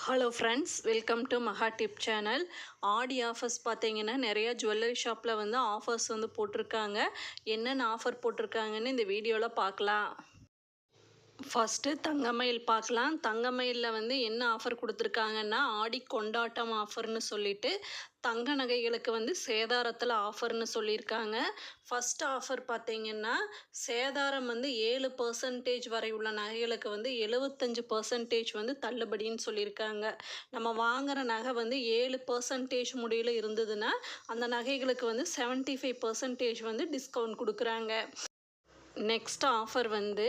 Hello friends, welcome to மகா tip channel. ஆடி offers பார்த்தீங்கன்னா நிறையா ஜுவல்லரி ஷாப்பில் வந்து ஆஃபர்ஸ் வந்து போட்டிருக்காங்க. என்னென்ன ஆஃபர் போட்டிருக்காங்கன்னு இந்த வீடியோவில் பார்க்கலாம். ஃபஸ்ட்டு தங்கமயில் பார்க்கலாம். தங்கமயிலில் வந்து என்ன ஆஃபர் கொடுத்துருக்காங்கன்னா, ஆடி கொண்டாட்டம் ஆஃபர்னு சொல்லிட்டு தங்க நகைகளுக்கு வந்து சேதாரத்தில் ஆஃபர்னு சொல்லியிருக்காங்க. ஃபஸ்ட் ஆஃபர் பார்த்தீங்கன்னா, சேதாரம் வந்து 7% வரை உள்ள நகைகளுக்கு வந்து 75% வந்து தள்ளுபடின்னு சொல்லியிருக்காங்க. நம்ம வாங்குகிற நகை வந்து 7% முடியல இருந்ததுன்னா அந்த நகைகளுக்கு வந்து 75% வந்து டிஸ்கவுண்ட் கொடுக்குறாங்க. நெக்ஸ்ட் ஆஃபர் வந்து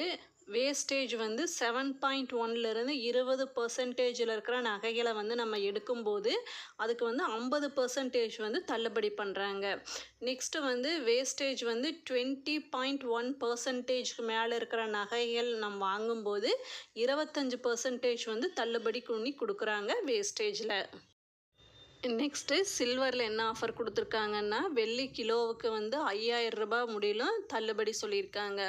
வேஸ்டேஜ் வந்து 7.1லேருந்து 20%ல் இருக்கிற நகைகளை வந்து நம்ம எடுக்கும்போது அதுக்கு வந்து 50% வந்து தள்ளுபடி பண்ணுறாங்க. நெக்ஸ்ட்டு வந்து வேஸ்டேஜ் வந்து 20.1%க்கு மேலே இருக்கிற நகைகள் நம்ம வாங்கும்போது 25% வந்து தள்ளுபடி பண்ணி கொடுக்குறாங்க வேஸ்டேஜில். நெக்ஸ்ட்டு சில்வரில் என்ன ஆஃபர் கொடுத்துருக்காங்கன்னா, வெள்ளி கிலோவுக்கு வந்து 5000 ரூபாய் முடியலும் தள்ளுபடி சொல்லியிருக்காங்க.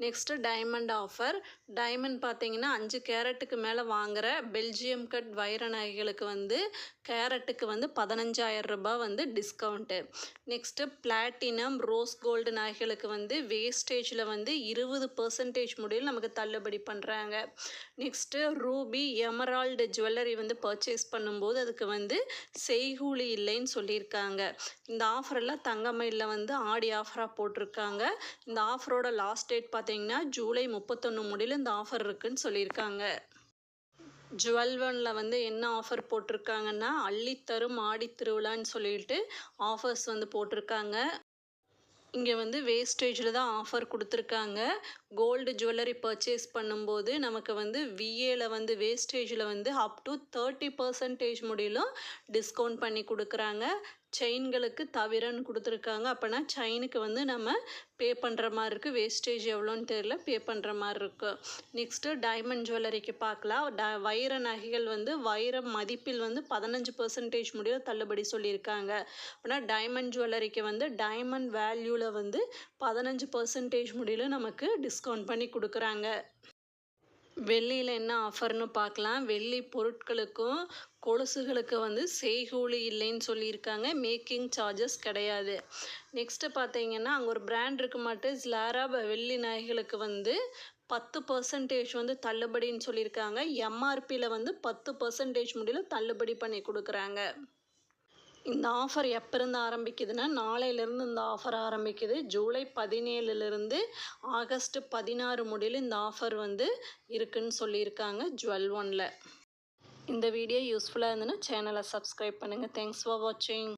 Next diamond offer. டைமண்ட் பார்த்தீங்கன்னா 5 கேரட்டுக்கு மேலே வாங்குகிற பெல்ஜியம் கட் வைர நகைகளுக்கு வந்து கேரட்டுக்கு வந்து 15000 ரூபாய் வந்து discount. Next platinum rose gold நகைகளுக்கு வந்து வேஸ்டேஜில் வந்து 20% முடியல நமக்கு தள்ளுபடி பண்ணுறாங்க. நெக்ஸ்ட்டு ரூபி எமரால்டு ஜுவல்லரி வந்து பர்ச்சேஸ் பண்ணும்போது அதுக்கு வந்து செய்கூலி இல்லைன்னு சொல்லியிருக்காங்க. இந்த ஆஃபரெல்லாம் தங்கமயிலில் வந்து ஆடி ஆஃபராக போட்டிருக்காங்க. இந்த ஆஃபரோட லாஸ்ட் டேட் பார்த்தீங்கன்னா ஜூலை 31 முடியல இந்த ஆஃபர் இருக்குன்னு சொல்லியிருக்காங்க. ஜுவல் ஒனில் வந்து என்ன ஆஃபர் போட்டிருக்காங்கன்னா, அள்ளித்தரும் ஆடி திருவிழான்னு சொல்லிட்டு ஆஃபர்ஸ் வந்து போட்டிருக்காங்க. இங்கே வந்து வேஸ்டேஜில் தான் ஆஃபர் கொடுத்துருக்காங்க. கோல்டு ஜுவல்லரி பர்ச்சேஸ் பண்ணும்போது நமக்கு வந்து விஏல வந்து வேஸ்டேஜில் வந்து அப் டு 30% முடியலும் டிஸ்கவுண்ட் பண்ணி கொடுக்குறாங்க. செயின்களுக்கு தவிரன்னு கொடுத்துருக்காங்க. அப்போனா செயினுக்கு வந்து நம்ம பே பண்ணுற மாதிரி இருக்குது. வேஸ்டேஜ் எவ்வளோன்னு தெரியல, பே பண்ணுற மாதிரி இருக்கும். நெக்ஸ்ட்டு டைமண்ட் ஜுவல்லரிக்கு பார்க்கலாம். வைர நகைகள் வந்து வைர மதிப்பில் வந்து 15% முடியும் தள்ளுபடி சொல்லியிருக்காங்க. அப்படின்னா டைமண்ட் ஜுவல்லரிக்கு வந்து டைமண்ட் வேல்யூவில் வந்து 15% முடியல நமக்கு டிஸ்கவுண்ட் பண்ணி கொடுக்குறாங்க. வெள்ளியில் என்ன ஆஃபர்னு பார்க்கலாம். வெள்ளி பொருட்களுக்கும் கொலுசுகளுக்கு வந்து செய்கூலி இல்லைன்னு சொல்லியிருக்காங்க. மேக்கிங் சார்ஜஸ் கிடையாது. நெக்ஸ்ட்டு பார்த்தீங்கன்னா, அங்கே ஒரு பிராண்ட் இருக்க மாட்டேன் ஜ்லாரா வெள்ளி நகைகளுக்கு வந்து 10% வந்து தள்ளுபடின்னு சொல்லியிருக்காங்க. எம்ஆர்பியில் வந்து 10% முடியல தள்ளுபடி பண்ணி கொடுக்குறாங்க. இந்த ஆஃபர் எப்போருந்து ஆரம்பிக்குதுன்னா, நாளையிலேருந்து இந்த ஆஃபர் ஆரம்பிக்குது. ஜூலை 17லேருந்து ஆகஸ்ட் 16 முடியல இந்த ஆஃபர் வந்து இருக்குன்னு சொல்லியிருக்காங்க ஜுவல் ஒனில். இந்த வீடியோ யூஸ்ஃபுல்லாக இருந்ததுன்னா சேனலை சப்ஸ்கிரைப் பண்ணுங்கள். தேங்க்ஸ் ஃபார் வாட்சிங்.